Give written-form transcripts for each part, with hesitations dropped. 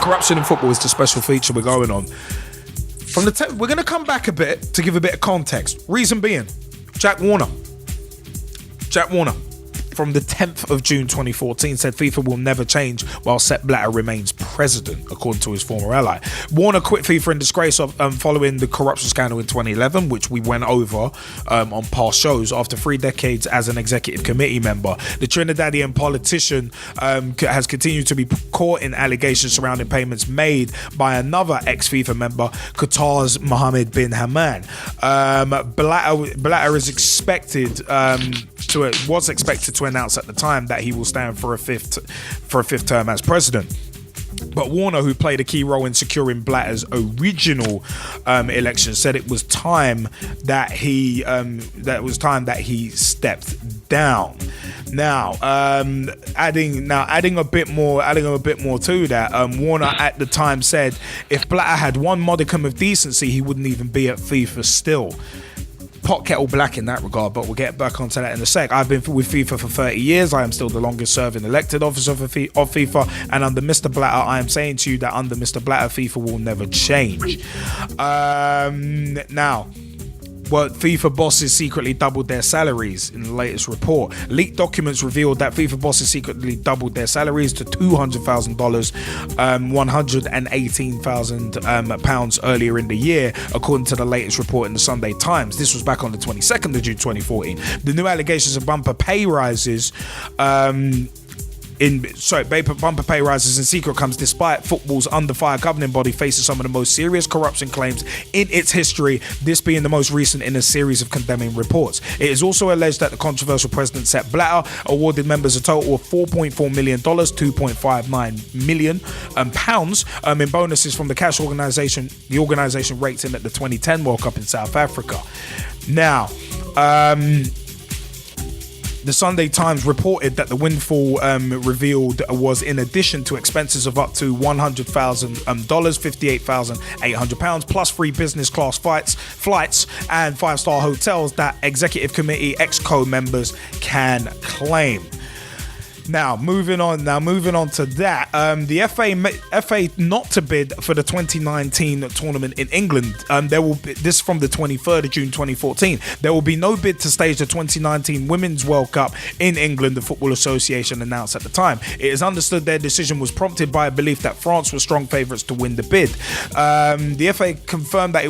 corruption in football is the special feature we're going on. We're going to come back a bit to give a bit of context. Reason being, Jack Warner, from the 10th of June 2014, said FIFA will never change while Sepp Blatter remains president, according to his former ally. Warner quit FIFA in disgrace following the corruption scandal in 2011, which we went over on past shows. After 3 decades as an executive committee member, the Trinidadian politician has continued to be caught in allegations surrounding payments made by another ex-FIFA member, Qatar's Mohammed bin Hammam. Blatter is expected to announce at the time that he will stand for a fifth term as president. But Warner, who played a key role in securing Blatter's original election, said it was time that he stepped down. Now, adding a bit more to that, Warner at the time said if Blatter had one modicum of decency, he wouldn't even be at FIFA still. Pot kettle black in that regard, but we'll get back onto that in a sec. I've been with FIFA for 30 years. I am still the longest serving elected officer of FIFA, and under Mr. Blatter, I am saying to you that under Mr. Blatter, FIFA will never change. Now, well, FIFA bosses secretly doubled their salaries in the latest report. Leaked documents revealed that FIFA bosses secretly doubled their salaries to $200,000, £118,000 earlier in the year, according to the latest report in the Sunday Times. This was back on the 22nd of June 2014. The new allegations of bumper pay rises bumper pay rises in secret comes despite football's under fire governing body facing some of the most serious corruption claims in its history, this being the most recent in a series of condemning reports. It is also alleged that the controversial president Sepp Blatter awarded members a total of $4.4 million, £2.59 million pounds in bonuses from the cash organisation. The organisation raked in at the 2010 World Cup in South Africa. Now, the Sunday Times reported that the windfall revealed was in addition to expenses of up to $100,000, £58,800, plus free business class flights and 5-star hotels that executive committee exco members can claim. Now moving on to that, the FA not to bid for the 2019 tournament in England. There will be, this from the 23rd of June 2014. There will be no bid to stage the 2019 Women's World Cup in England, the Football Association announced at the time. It is understood their decision was prompted by a belief that France were strong favourites to win the bid. The FA confirmed that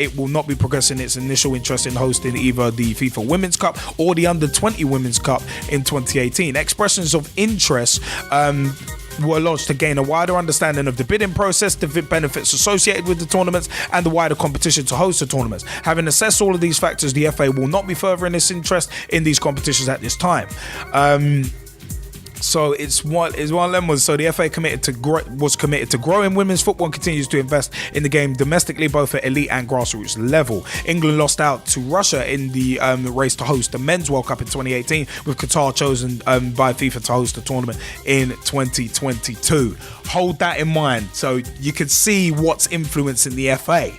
it will not be progressing its initial interest in hosting either the FIFA Women's Cup or the Under 20 Women's Cup in 2018. Expressions of interest were lodged to gain a wider understanding of the bidding process, the benefits associated with the tournaments, and the wider competition to host the tournaments. Having assessed all of these factors, the FA will not be furthering its interest in these competitions at this time. So it's one of them was so the FA was committed to growing women's football and continues to invest in the game domestically, both at elite and grassroots level. England lost out to Russia in the race to host the Men's World Cup in 2018, with Qatar chosen by FIFA to host the tournament in 2022. Hold that in mind, so you can see what's influencing the FA.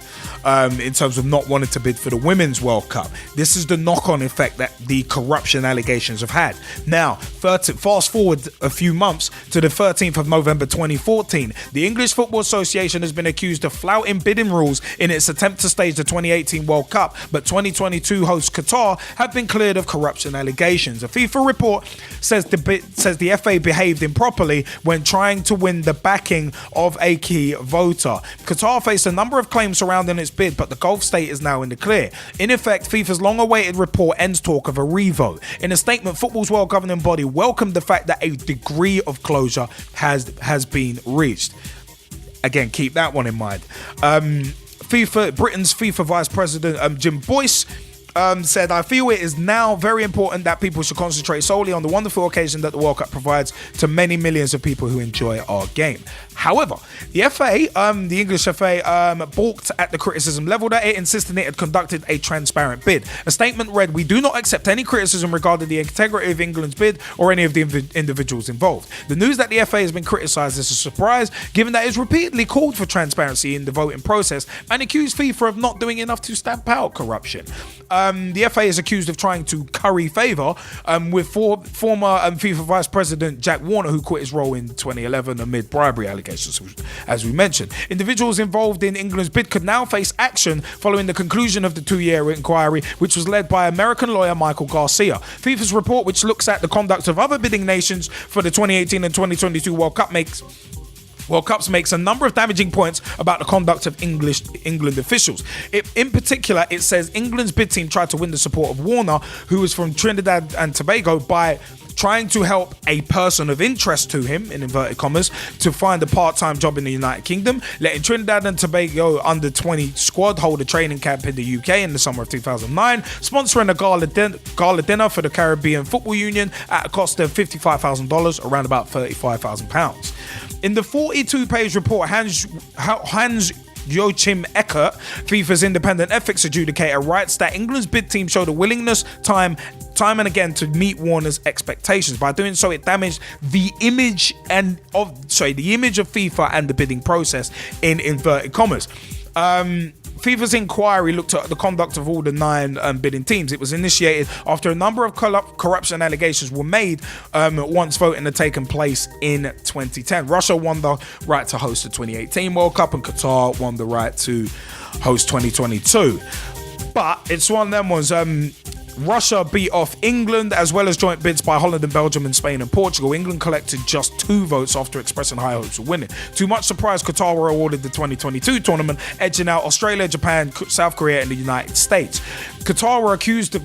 In terms of not wanting to bid for the Women's World Cup. This is the knock-on effect that the corruption allegations have had. Now, fast forward a few months to the 13th of November 2014. The English Football Association has been accused of flouting bidding rules in its attempt to stage the 2018 World Cup, but 2022 host Qatar have been cleared of corruption allegations. A FIFA report says the FA behaved improperly when trying to win the backing of a key voter. Qatar faced a number of claims surrounding its bid, but the Gulf state is now in the clear. In effect, FIFA's long-awaited report ends talk of a revote. In a statement, football's world governing body welcomed the fact that a degree of closure has been reached. Again, keep that one in mind. Britain's FIFA Vice President Jim Boyce said, I feel it is now very important that people should concentrate solely on the wonderful occasion that the World Cup provides to many millions of people who enjoy our game. However, the FA, the English FA, balked at the criticism leveled at it, insisting it had conducted a transparent bid. A statement read, we do not accept any criticism regarding the integrity of England's bid or any of the individuals involved. The news that the FA has been criticised is a surprise, given that it's repeatedly called for transparency in the voting process and accused FIFA of not doing enough to stamp out corruption. The FA is accused of trying to curry favour with former FIFA Vice President Jack Warner, who quit his role in 2011 amid bribery allegations. allegations, as we mentioned. Individuals involved in England's bid could now face action following the conclusion of the 2-year inquiry, which was led by American lawyer Michael Garcia. FIFA's report, which looks at the conduct of other bidding nations for the 2018 and 2022 World Cups makes a number of damaging points about the conduct of England officials. In particular, it says England's bid team tried to win the support of Warner, who was from Trinidad and Tobago, by trying to help a person of interest to him, in inverted commas, to find a part-time job in the United Kingdom, letting Trinidad and Tobago under-20 squad hold a training camp in the UK in the summer of 2009, sponsoring a gala dinner for the Caribbean Football Union at a cost of $55,000, around about £35,000. In the 42-page report, Hans Joachim Eckert, FIFA's independent ethics adjudicator, writes that England's bid team showed a willingness time and again to meet Warner's expectations. By doing so, it damaged the image of FIFA and the bidding process, in inverted commas. FIFA's inquiry looked at the conduct of all the 9 bidding teams. It was initiated after a number of corruption allegations were made once voting had taken place in 2010. Russia won the right to host the 2018 World Cup, and Qatar won the right to host 2022. But it's one of them ones. Russia beat off England, as well as joint bids by Holland and Belgium and Spain and Portugal. England collected just 2 votes after expressing high hopes of winning. To much surprise, Qatar were awarded the 2022 tournament, edging out Australia, Japan, South Korea and the United States. Qatar were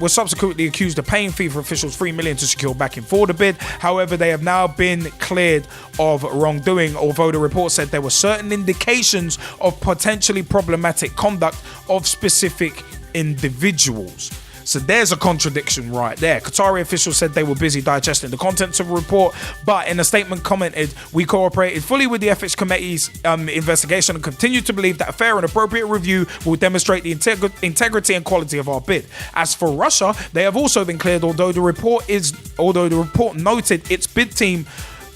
subsequently accused of paying FIFA officials $3 million to secure backing for the bid. However, they have now been cleared of wrongdoing, although the report said there were certain indications of potentially problematic conduct of specific individuals. So there's a contradiction right there. Qatari officials said they were busy digesting the contents of the report, but in a statement commented, "We cooperated fully with the Ethics Committee's investigation and continue to believe that a fair and appropriate review will demonstrate the integrity and quality of our bid." As for Russia, they have also been cleared, although the report noted its bid team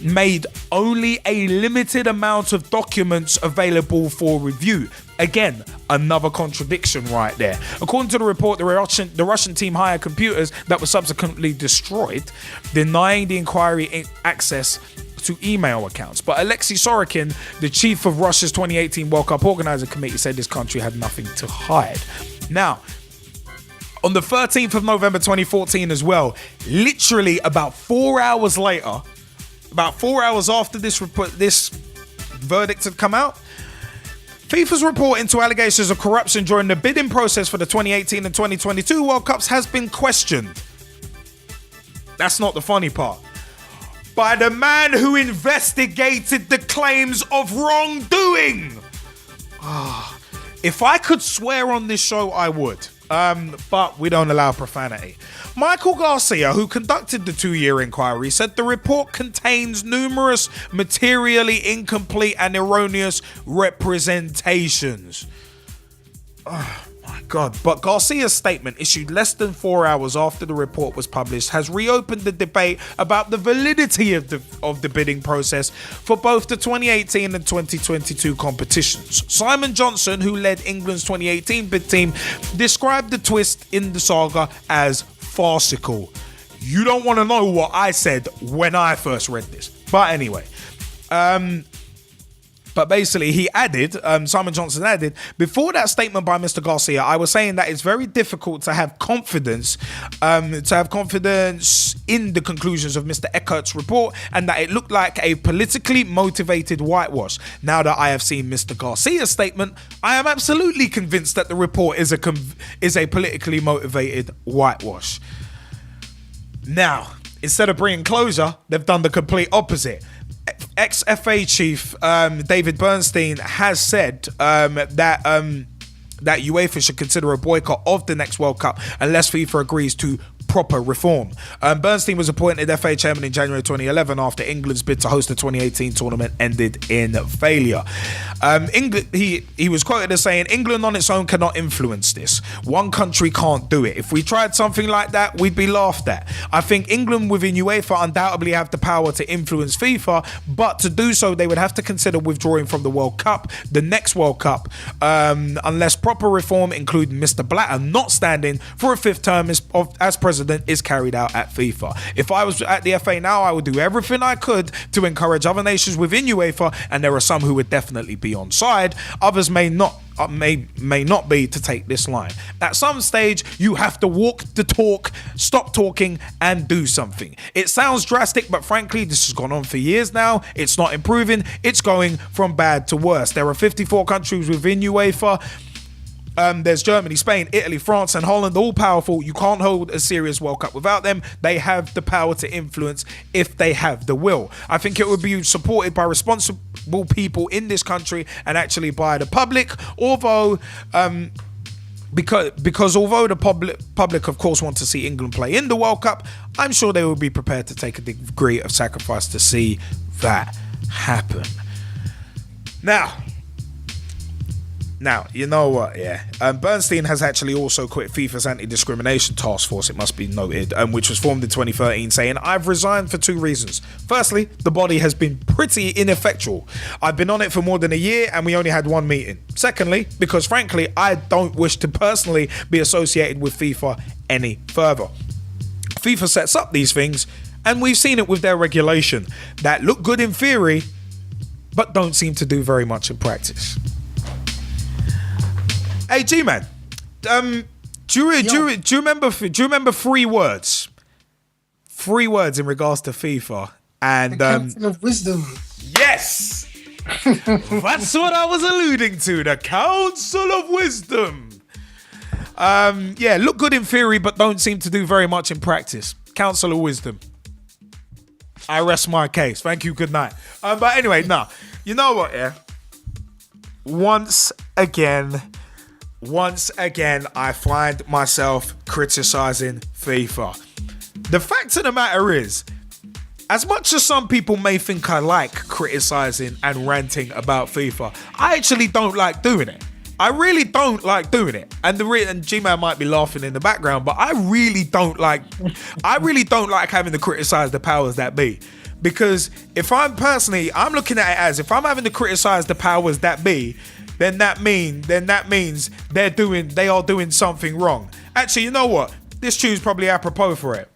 made only a limited amount of documents available for review. Again, another contradiction right there. According to the report, the Russian team hired computers that were subsequently destroyed, denying the inquiry access to email accounts. But Alexei Sorokin, the chief of Russia's 2018 World Cup Organizing Committee, said this country had nothing to hide. Now, on the 13th of November 2014 as well, literally about 4 hours later, about 4 hours after this verdict had come out, FIFA's report into allegations of corruption during the bidding process for the 2018 and 2022 World Cups has been questioned. That's not the funny part. By the man who investigated the claims of wrongdoing. If I could swear on this show, I would. But we don't allow profanity. Michael Garcia, who conducted the 2-year inquiry, said the report contains numerous materially incomplete and erroneous representations. Oh my God. But Garcia's statement, issued less than 4 hours after the report was published, has reopened the debate about the validity of the bidding process for both the 2018 and 2022 competitions. Simon Johnson, who led England's 2018 bid team, described the twist in the saga as farcical. You don't want to know what I said when I first read this. But anyway, but basically he added, Simon Johnson added, before that statement by Mr. Garcia, I was saying that it's very difficult to have confidence in the conclusions of Mr. Eckert's report, and that it looked like a politically motivated whitewash. Now that I have seen Mr. Garcia's statement, I am absolutely convinced that the report is a politically motivated whitewash. Now, instead of bringing closure, they've done the complete opposite. Ex-FA chief David Bernstein has said that UEFA should consider a boycott of the next World Cup unless FIFA agrees to proper reform. Bernstein was appointed FA chairman in January 2011 after England's bid to host the 2018 tournament ended in failure. He was quoted as saying, "England on its own cannot influence this. One country can't do it. If we tried something like that, we'd be laughed at. I think England within UEFA undoubtedly have the power to influence FIFA, but to do so, they would have to consider withdrawing from the World Cup, the next World Cup, unless proper reform, including Mr. Blatter not standing for a 5th term as president president is carried out at FIFA. If I was at the FA now, I would do everything I could to encourage other nations within UEFA, and there are some who would definitely be on side. Others may not be to take this line. At some stage, you have to walk the talk, stop talking, and do something. It sounds drastic, but frankly, this has gone on for years now. It's not improving. It's going from bad to worse. There are 54 countries within UEFA. There's Germany, Spain, Italy, France, and Holland, all powerful. You can't hold a serious World Cup without them. They have the power to influence if they have the will. I think it would be supported by responsible people in this country and actually by the public, although because although the public of course want to see England play in the World Cup, I'm sure they will be prepared to take a degree of sacrifice to see that happen. Now, you know what, Bernstein has actually also quit FIFA's anti-discrimination task force, it must be noted, which was formed in 2013, saying, "I've resigned for 2 reasons. Firstly, the body has been pretty ineffectual. I've been on it for more than a year and we only had 1 meeting. Secondly, because frankly, I don't wish to personally be associated with FIFA any further." FIFA sets up these things, and we've seen it with their regulation, that look good in theory, but don't seem to do very much in practice. Hey, G-Man, do you remember 3 words? 3 words in regards to FIFA and the Council of Wisdom. Yes, that's what I was alluding to. The Council of Wisdom. Look good in theory, but don't seem to do very much in practice. Council of Wisdom. I rest my case. Thank you. Good night. But anyway, you know what? Yeah. Once again, I find myself criticizing FIFA. The fact of the matter is, as much as some people may think I like criticizing and ranting about FIFA, I actually don't like doing it. I really don't like doing it. And G-Man might be laughing in the background, but I really don't like having to criticize the powers that be. Because if I'm looking at it as, if I'm having to criticize the powers that be, then that means they are doing something wrong. Actually, you know what? This tune's probably apropos for it.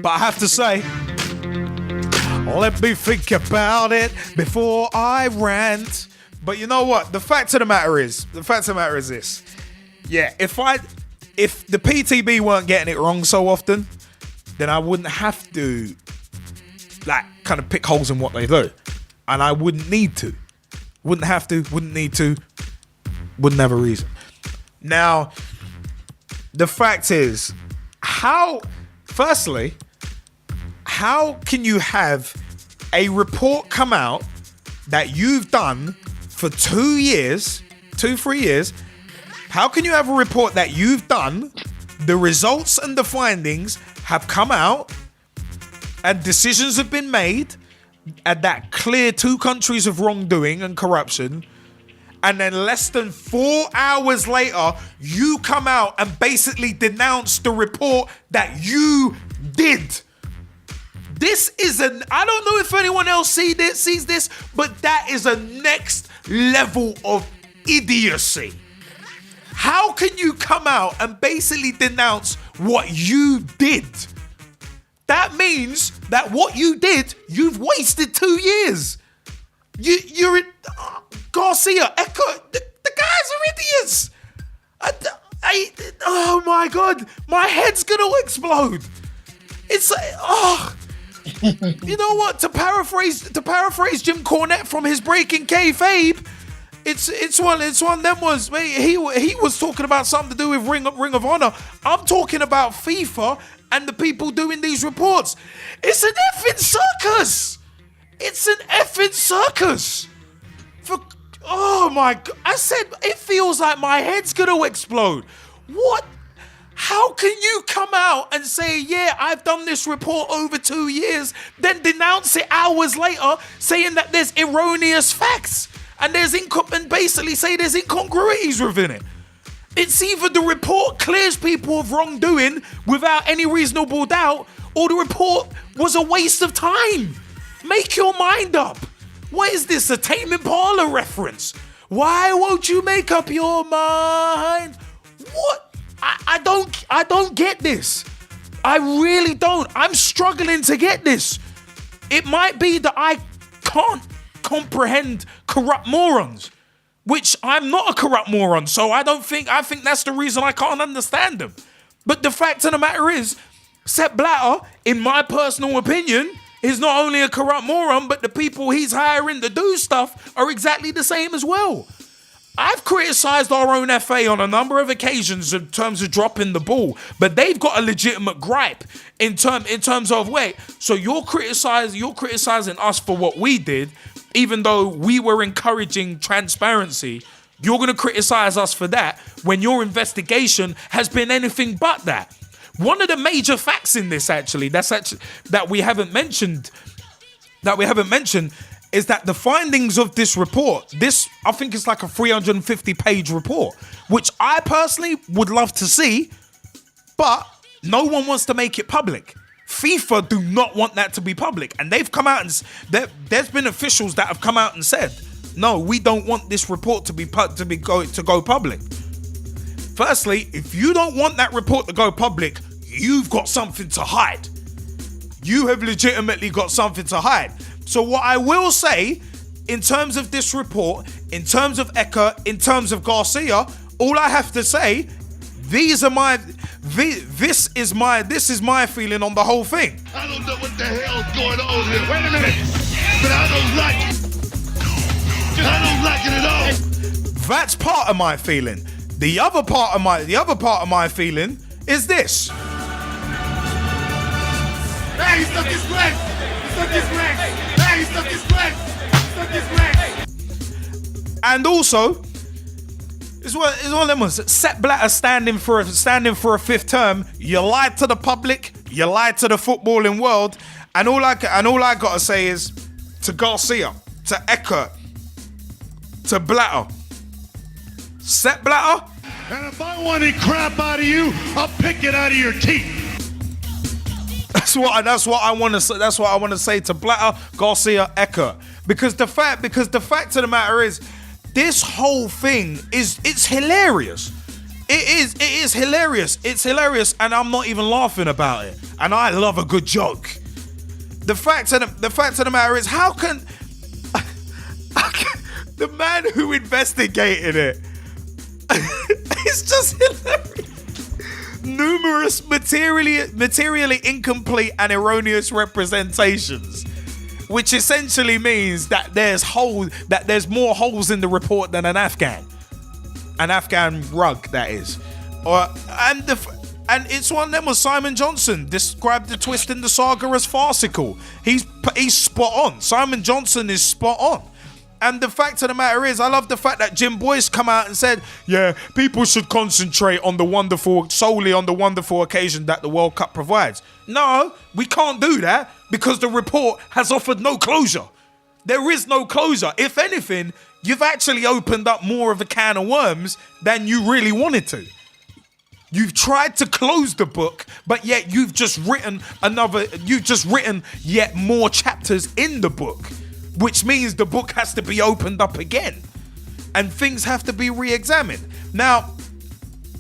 But I have to say, let me think about it before I rant. But you know what? The fact of the matter is this. Yeah, if the PTB weren't getting it wrong so often, then I wouldn't have to kind of pick holes in what they do, and I wouldn't need to, wouldn't have to, wouldn't need to, wouldn't have a reason. Now, the fact is, how can you have a report come out that you've done for 3 years? How can you have a report that you've done, the results and the findings have come out, and decisions have been made and that clear 2 countries of wrongdoing and corruption, and then less than 4 hours later you come out and basically denounce the report that you did? This is I don't know if anyone else sees this, but that is a next level of idiocy. How can you come out and basically denounce what you did? That means that what you did, you've wasted 2 years. You're Garcia, Echo, the guys are idiots. Oh my God, my head's gonna explode. It's you know what? To paraphrase Jim Cornette from his Breaking Kayfabe, it's one of them was he was talking about something to do with Ring of Honor. I'm talking about FIFA and the people doing these reports. It's an effing circus. Oh my God. I said, it feels like my head's gonna explode. What? How can you come out and say, yeah, I've done this report over 2 years, then denounce it hours later, saying that there's erroneous facts and and basically say there's incongruities within it? It's either the report clears people of wrongdoing without any reasonable doubt, or the report was a waste of time. Make your mind up. What is this, a Tame Impala reference? Why won't you make up your mind? What? I don't get this. I really don't. I'm struggling to get this. It might be that I can't comprehend corrupt morons, which I'm not a corrupt moron, so I think that's the reason I can't understand them. But the fact of the matter is, Sepp Blatter, in my personal opinion, is not only a corrupt moron, but the people he's hiring to do stuff are exactly the same as well. I've criticised our own FA on a number of occasions in terms of dropping the ball, but they've got a legitimate gripe in terms of, wait, so you're criticising us for what we did, even though we were encouraging transparency. You're going to criticise us for that when your investigation has been anything but that. One of the major facts in this, that we haven't mentioned, is that the findings of this report, I think it's like a 350-page report, which I personally would love to see, but no one wants to make it public. FIFA do not want that to be public, and they've come out and there's been officials that have come out and said, no, we don't want this report to go public. Firstly, if you don't want that report to go public, you've got something to hide. You have legitimately got something to hide. So what I will say, in terms of this report, in terms of Eka, in terms of Garcia, all I have to say, this is my feeling on the whole thing. I don't know what the hell's going on here. Wait a minute. But I don't like it. I don't like it at all. That's part of my feeling. The other part of my feeling is this. Hey, he stuck his leg. He stuck his leg. Hey, he stuck his leg. He stuck his leg. And also, it's one of them ones. Sepp Blatter standing for a fifth term. You lied to the public. You lied to the footballing world. And all I gotta say is to Garcia, to Eka, to Blatter, Sepp Blatter. And if I want any crap out of you, I'll pick it out of your teeth. That's what I want to say to Blatter, Garcia, Eka, because the fact of the matter is, this whole thing it's hilarious. It is hilarious. It's hilarious, and I'm not even laughing about it. And I love a good joke. The fact of the matter is, how can the man who investigated it? It's just hilarious. Numerous materially incomplete and erroneous representations, which essentially means that there's more holes in the report than an Afghan rug, that is. And it's one of them. Was Simon Johnson described the twist in the saga as farcical. He's spot on. Simon Johnson is spot on. And the fact of the matter is, I love the fact that Jim Boyce come out and said, yeah, people should concentrate solely on the wonderful occasion that the World Cup provides. No, we can't do that because the report has offered no closure. There is no closure. If anything, you've actually opened up more of a can of worms than you really wanted to. You've tried to close the book, but yet you've just written yet more chapters in the book, which means the book has to be opened up again and things have to be re-examined. Now,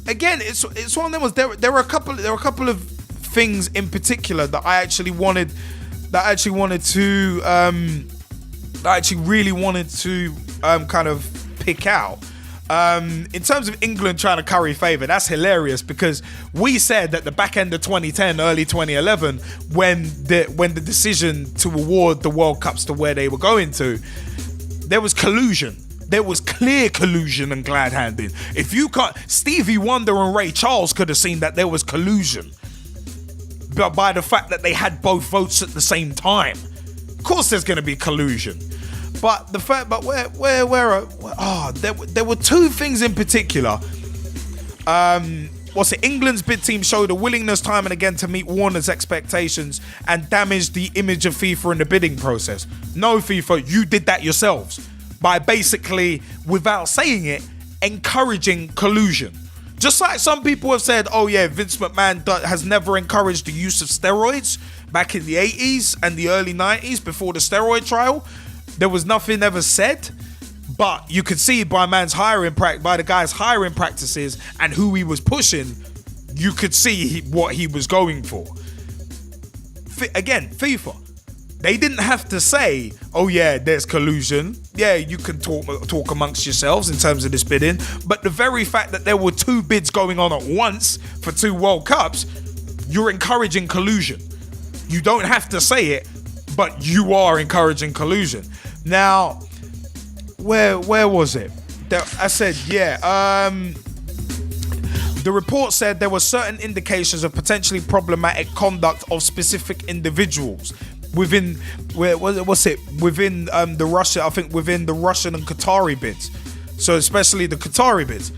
again, it's one of them. There were a couple of things in particular that I actually really wanted to kind of pick out. In terms of England trying to curry favour, that's hilarious because we said at the back end of 2010, early 2011, when the decision to award the World Cups to where they were going to, there was collusion. There was clear collusion and glad handing. If you can't, Stevie Wonder and Ray Charles could have seen that there was collusion, but by the fact that they had both votes at the same time. Of course, there's going to be collusion. But the fact, there were two things in particular. England's bid team showed a willingness time and again to meet Warner's expectations and damage the image of FIFA in the bidding process. No, FIFA, you did that yourselves by basically, without saying it, encouraging collusion. Just like some people have said, oh yeah, Vince McMahon has never encouraged the use of steroids back in the 80s and the early 90s before the steroid trial. There was nothing ever said, But you could see by the guy's hiring practices and who he was pushing, you could see what he was going for. Again, FIFA. They didn't have to say, oh yeah, there's collusion. Yeah, you can talk amongst yourselves in terms of this bidding. But the very fact that there were 2 bids going on at once for 2 World Cups, you're encouraging collusion. You don't have to say it, but you are encouraging collusion. Now, where was it? I said, the report said there were certain indications of potentially problematic conduct of specific individuals within the Russia, I think within the Russian and Qatari bids. So especially the Qatari bids.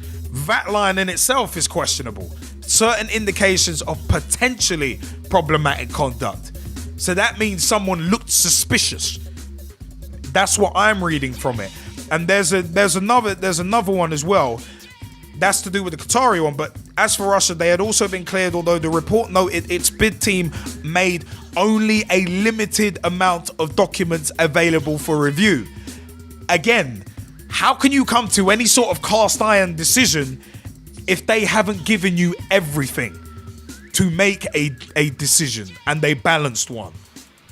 That line in itself is questionable. Certain indications of potentially problematic conduct. So that means someone looked suspicious. That's what I'm reading from it. And there's another one as well. That's to do with the Qatari one, but as for Russia, they had also been cleared, although the report noted its bid team made only a limited amount of documents available for review. Again, how can you come to any sort of cast iron decision if they haven't given you everything to make a decision and they balanced one?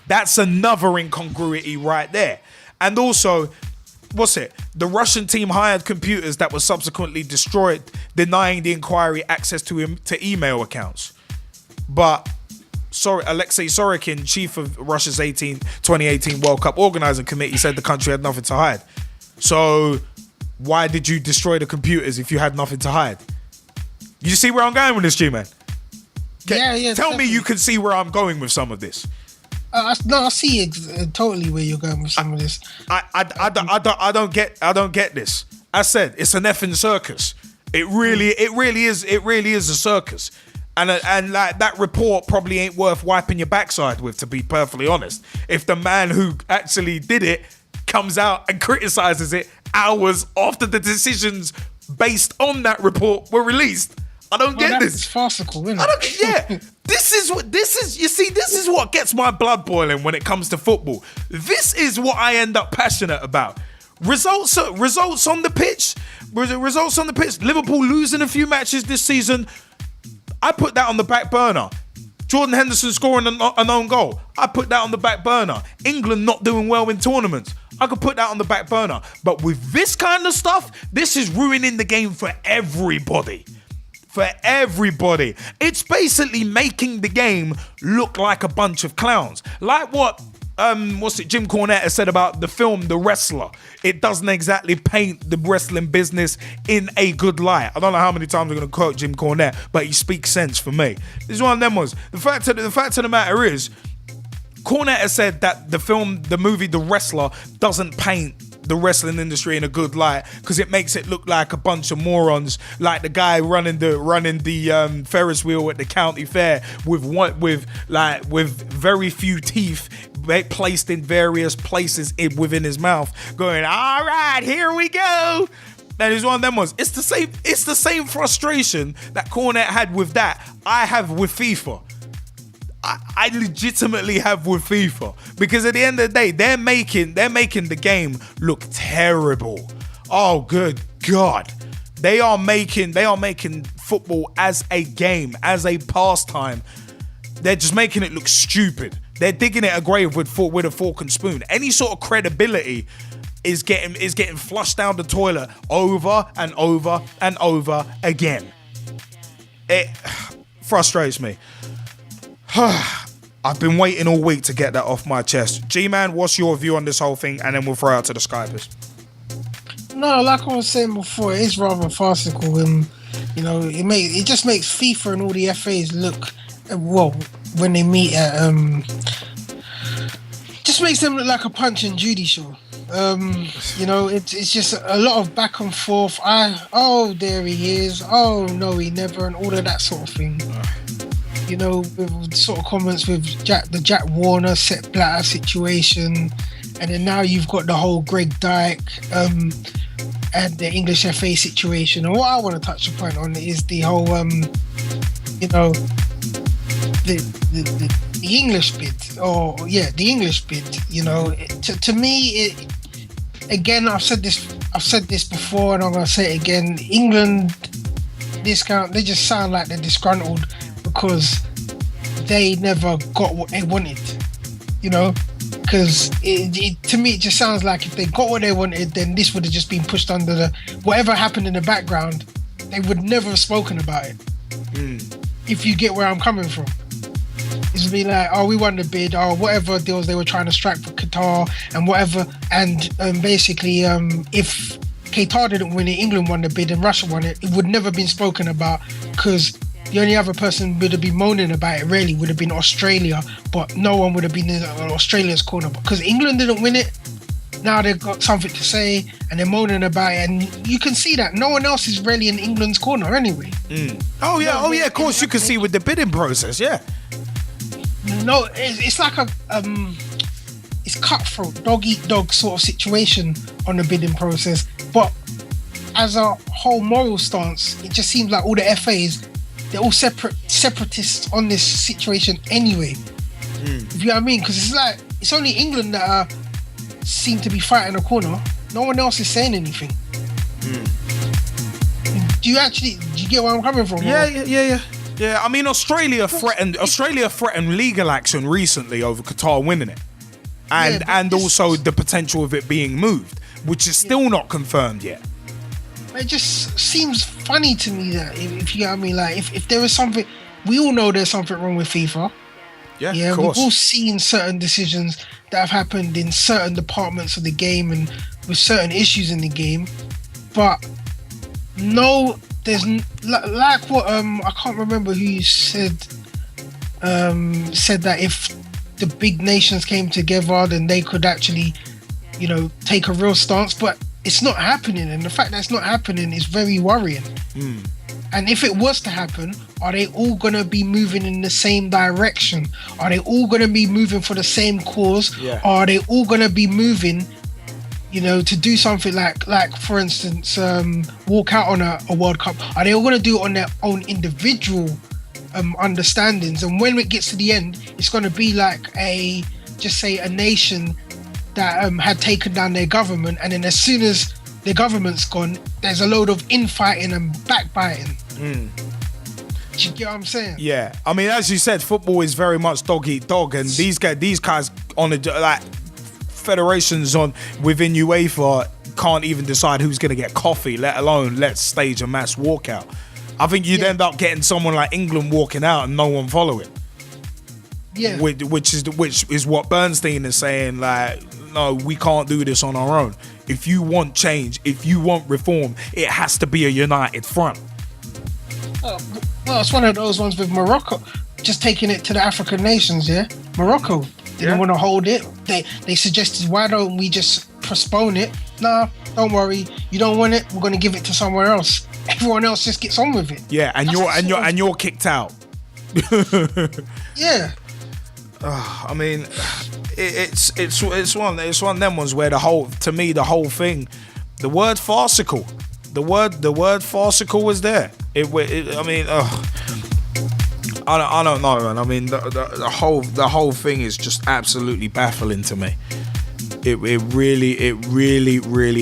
That's another incongruity right there. And also, the Russian team hired computers that were subsequently destroyed, denying the inquiry access to email accounts. But Alexei Sorokin, chief of Russia's 2018 World Cup organizing committee, said the country had nothing to hide. So why did you destroy the computers if you had nothing to hide? You see where I'm going with this, G-Man? Yeah. Tell definitely. me you can see where I'm going with some of this. I see totally where you're going with some of this. I don't get this. I said it's an effing circus. It really is a circus. And like that report probably ain't worth wiping your backside with, to be perfectly honest. If the man who actually did it comes out and criticizes it hours after the decisions based on that report were released. I don't get this. It's farcical, isn't it? I don't get, yeah. This is what gets my blood boiling when it comes to football. This is what I end up passionate about. Results on the pitch. Results on the pitch. Liverpool losing a few matches this season. I put that on the back burner. Jordan Henderson scoring an own goal. I put that on the back burner. England not doing well in tournaments. I could put that on the back burner. But with this kind of stuff, this is ruining the game for everybody. For everybody. It's basically making the game look like a bunch of clowns. Like what Jim Cornette has said about the film The Wrestler. It doesn't exactly paint the wrestling business in a good light. I don't know how many times I'm going to quote Jim Cornette, but he speaks sense for me. This is one of them ones. The fact of the matter is, Cornette has said that the movie The Wrestler doesn't paint the wrestling industry in a good light because it makes it look like a bunch of morons, like the guy running the Ferris wheel at the county fair with very few teeth placed in various places within his mouth, going, all right, here we go. And it's one of them ones. It's the same frustration that Cornette had with that I have with FIFA. I legitimately have with FIFA, because at the end of the day, they're making the game look terrible. Oh, good God. They are making football as a game, as a pastime. They're just making it look stupid. They're digging it a grave with a fork and spoon. Any sort of credibility is getting flushed down the toilet over and over and over again. It frustrates me. I've been waiting all week to get that off my chest. G-Man, what's your view on this whole thing? And then we'll throw out to the Skypers. No, like I was saying before, it is rather farcical. It just makes FIFA and all the FAs look, well, when they meet at, just makes them look like a Punch and Judy show. It's just a lot of back and forth. There he is. Oh no, he never, and all of that sort of thing. With sort of comments with the Jack Warner, Sepp Blatter situation, and then now you've got the whole Greg Dyke and the English FA situation. And what I want to touch upon on is the whole, the English bid, the English bid. To me, again, I've said this I've said this before and I'm going to say it again. England, they just sound like they're disgruntled because they never got what they wanted, you know? Because to me, it just sounds like if they got what they wanted, then this would have just been pushed under the... Whatever happened in the background, they would never have spoken about it. If you get where I'm coming from. It's be like, oh, we won the bid, or whatever deals they were trying to strike for Qatar and whatever. And basically, if Qatar didn't win it, England won the bid and Russia won it, it would never been spoken about because the only other person would have been moaning about it really would have been Australia, but no one would have been in Australia's corner. Because England didn't win it, now they've got something to say and they're moaning about it, and you can see that no one else is really in England's corner anyway. Oh yeah, of course you can see with the bidding process, yeah. No, it's like it's cutthroat, dog eat dog sort of situation on the bidding process. But as a whole moral stance, it just seems like all the FAs, they're all separatists on this situation anyway. If you know what I mean? Because it's like, it's only England that seem to be fighting a corner. No one else is saying anything. Do you get where I'm coming from? Yeah, I mean, Australia threatened legal action recently over Qatar winning it. And also the potential of it being moved, which is still not confirmed yet. It just seems funny to me that if you know what I mean, like if there is something, we all know there's something wrong with FIFA. Yeah, of course. We've all seen certain decisions that have happened in certain departments of the game and with certain issues in the game, but no, there's like what I can't remember who said that if the big nations came together, then they could actually, you know, take a real stance, but it's not happening, and the fact that it's not happening is very worrying. And if it was to happen, are they all going to be moving in the same direction? Are they all going to be moving for the same cause? Yeah. Or are they all going to be moving, you know, to do something like for instance, walk out on a World Cup? Are they all going to do it on their own individual understandings? And when it gets to the end, it's going to be like a nation that had taken down their government, and then as soon as the government's gone, there's a load of infighting and backbiting. Do you get what I'm saying? Yeah, I mean, as you said, football is very much dog eat dog, and these guys on like federations within UEFA can't even decide who's going to get coffee, let alone let's stage a mass walkout. I think you'd end up getting someone like England walking out and no one following. Yeah, which is what Bernstein is saying. Like, no, we can't do this on our own. If you want change, if you want reform, it has to be a united front. Well, it's one of those ones with Morocco, just taking it to the African nations. Yeah, Morocco didn't want to hold it. They suggested, why don't we just postpone it? Nah, don't worry. You don't want it, we're going to give it to somewhere else. Everyone else just gets on with it. Yeah, and you're kicked out. Yeah. I mean, it's one of them ones where the whole thing, the word farcical, the word farcical was there. I don't know, man. I mean, the whole thing is just absolutely baffling to me. It really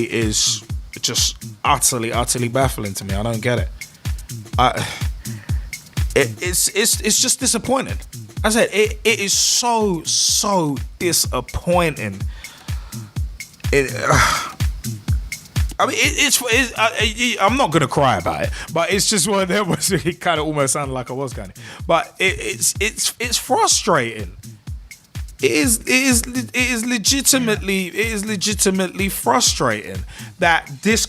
is just utterly baffling to me. I don't get it. It's just disappointing. I said it is so disappointing. I'm not gonna cry about it, but it's just one of them was it kind of almost sounded like I was kind of. But it's frustrating. It is legitimately frustrating that this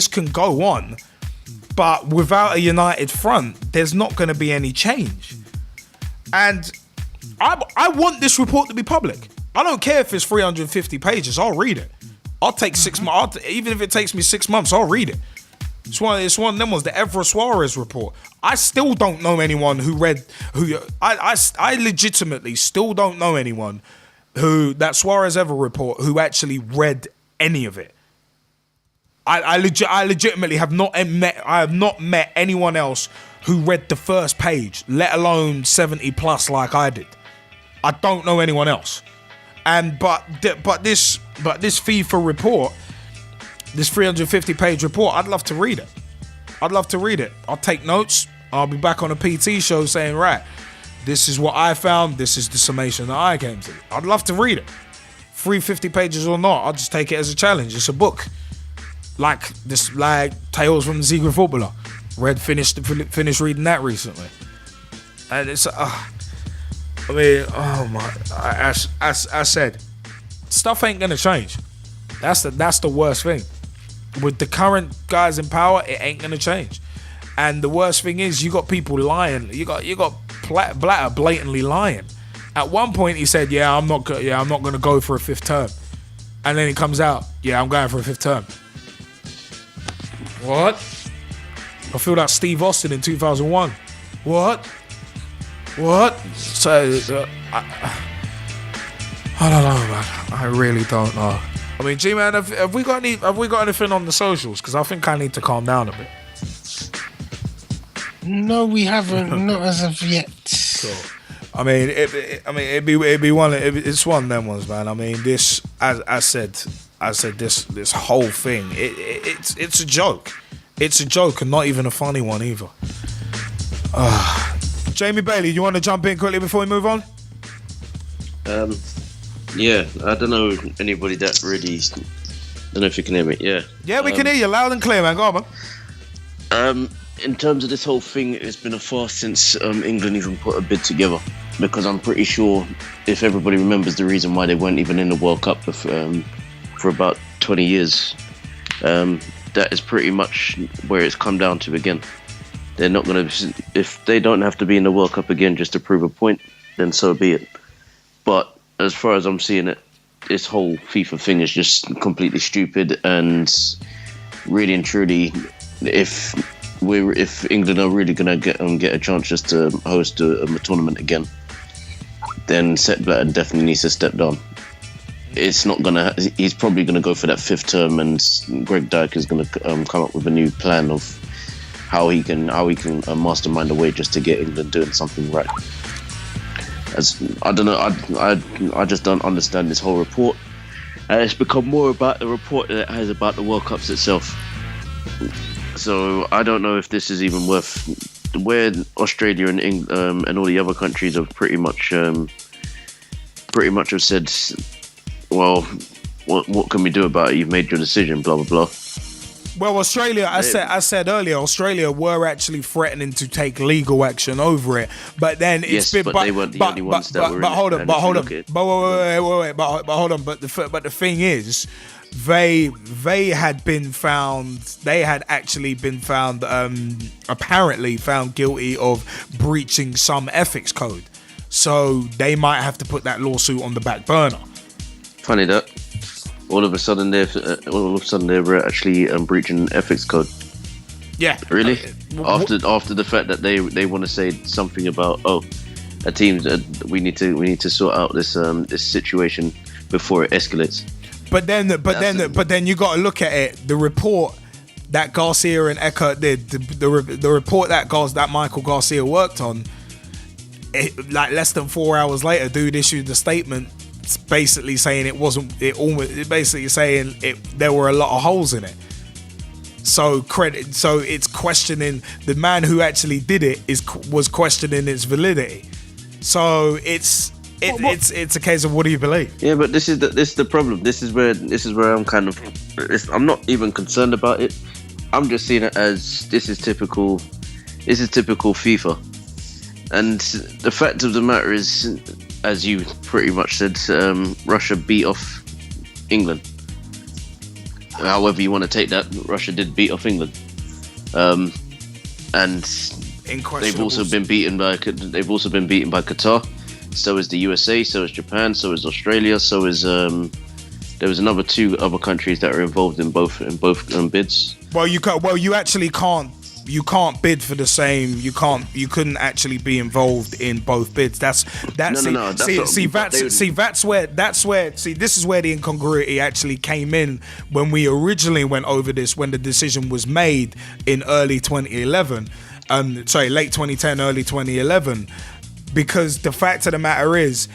can go on, but without a united front, there's not going to be any change. And I want this report to be public. I don't care if it's 350 pages. I'll read it. I'll take 6 months. Even if it takes me 6 months, I'll read it. It's one of them was the Evra Suarez report. I still don't know anyone I legitimately still don't know anyone that Suarez Evra report who actually read any of it. I legitimately have not met anyone else who read the first page, let alone 70 plus like I did. I don't know anyone else. But this FIFA report, This 350-page report, I'd love to read it. I'll take notes. I'll be back on a PT show saying, right, this is what I found. This is the summation that I came to. I'd love to read it. 350 pages or not, I'll just take it as a challenge. It's a book. Like Tales from the Secret Footballer. Finished reading that recently. And it's, as I said, stuff ain't gonna change. That's the worst thing. With the current guys in power, it ain't gonna change. And the worst thing is, you got people lying. You got Blatter blatantly lying. At one point, he said, "Yeah, I'm not gonna go for a 5th term," and then he comes out, "Yeah, I'm going for a 5th term." What? I feel like Steve Austin in 2001. What? So I don't know, man. I really don't know. I mean, G-Man, have we got anything on the socials? Because I think I need to calm down a bit. No, we haven't. Not as of yet. Cool. I mean, it's one of them ones, man. I mean, this, as I said, this whole thing, it's a joke. It's a joke, and not even a funny one either. Jamie Bailey, you want to jump in quickly before we move on? Yeah, I don't know anybody that really. I don't know if you can hear me. Yeah. Yeah, we can hear you loud and clear, man. Go on, man. In terms of this whole thing, it's been a farce since England even put a bid together. Because I'm pretty sure, if everybody remembers the reason why they weren't even in the World Cup for about 20 years, that is pretty much where it's come down to again. They're not going to, if they don't have to be in the World Cup again just to prove a point, then so be it. But as far as I'm seeing it, this whole FIFA thing is just completely stupid, and really and truly, if England are really going to get a chance just to host a tournament again, then Sepp Blatter definitely needs to step down. He's probably going to go for that 5th term, and Greg Dyke is going to come up with a new plan of how he can mastermind a way just to get England doing something right. I don't know. I just don't understand this whole report. It's become more about the report than it has about the World Cups itself. So I don't know if this is even worth. Where Australia and England, and all the other countries have pretty much have said, well, what can we do about it? You've made your decision. Blah blah blah. Well, Australia, I said earlier, Australia were actually threatening to take legal action over it, but then it's been. But they weren't the only ones that were. But hold on. But the thing is, they had been found. They had actually been found, apparently found guilty of breaching some ethics code. So they might have to put that lawsuit on the back burner. Funny that. All of a sudden they're actually breaching an ethics code. Yeah. Really? After the fact that they want to say something about a team we need to sort out this situation before it escalates. But then you got to look at it. The report that Garcia and Eckert did, the report that Michael Garcia worked on, like less than 4 hours later, dude issued a statement basically saying there were a lot of holes in it. So it's questioning the man who actually did it was questioning its validity. So it's a case of, what do you believe? Yeah, but this is the problem. This is where I'm kind of. I'm not even concerned about it. I'm just seeing it as this is typical FIFA, and the fact of the matter is, as you pretty much said, Russia beat off England. However you want to take that, Russia did beat off England, and they've also been beaten by Qatar. So is the USA. So is Japan. So is Australia. So is there was another 2 other countries that are involved in both bids. Well, you actually can't. You can't bid for the same. You couldn't actually be involved in both bids. That's where this is where the incongruity actually came in when we originally went over this, when the decision was made in early 2011. Late 2010, early 2011. Because the fact of the matter is,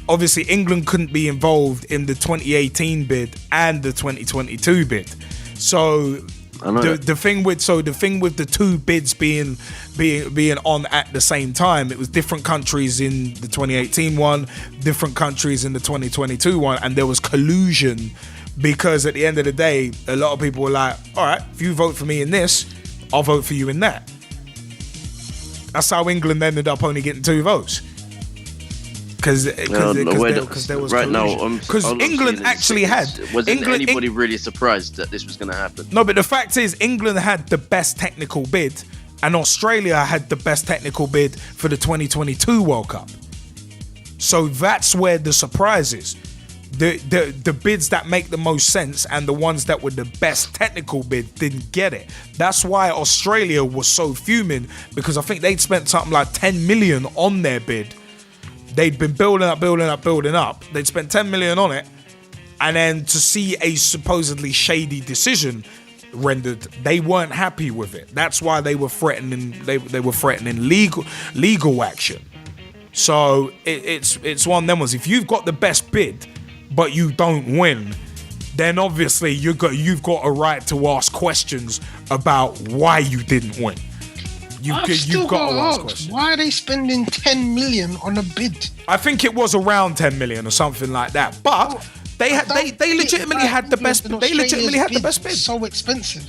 obviously England couldn't be involved in the 2018 bid and the 2022 bid. So the thing with the two bids being on at the same time, it was different countries in the 2018 one, different countries in the 2022 one, and there was collusion because at the end of the day, a lot of people were like, all right, if you vote for me in this, I'll vote for you in that. That's how England ended up only getting 2 votes. Because there was right now, because England actually had. Wasn't anybody really surprised that this was going to happen? No, but the fact is, England had the best technical bid, and Australia had the best technical bid for the 2022 World Cup. So that's where the surprise is. The bids that make the most sense and the ones that were the best technical bid didn't get it. That's why Australia was so fuming, because I think they'd spent something like 10 million on their bid. They'd been building up. They'd spent 10 million on it. And then to see a supposedly shady decision rendered, they weren't happy with it. That's why they were threatening legal action. So it's one of them ones. If you've got the best bid, but you don't win, then obviously you've got a right to ask questions about why you didn't win. You've got to ask questions. Why are they spending 10 million on a bid? I think it was around 10 million or something like that. But they legitimately had the best. They legitimately had the best bid. So expensive.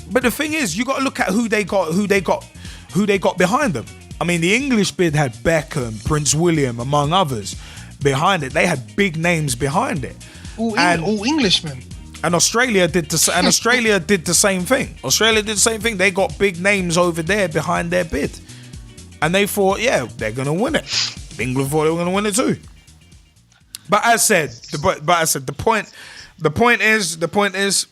But the thing is, you got to look at who they got behind them. I mean, the English bid had Beckham, Prince William, among others behind it. They had big names behind it. All Englishmen. And Australia did the same thing. Australia did the same thing. They got big names over there behind their bid, and they thought, yeah, they're gonna win it. England thought they were gonna win it too. But as said, the point is,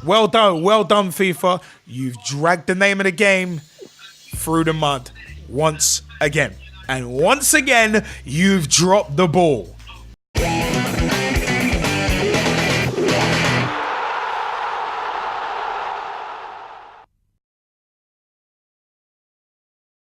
well done, FIFA. You've dragged the name of the game through the mud once again, and once again, you've dropped the ball.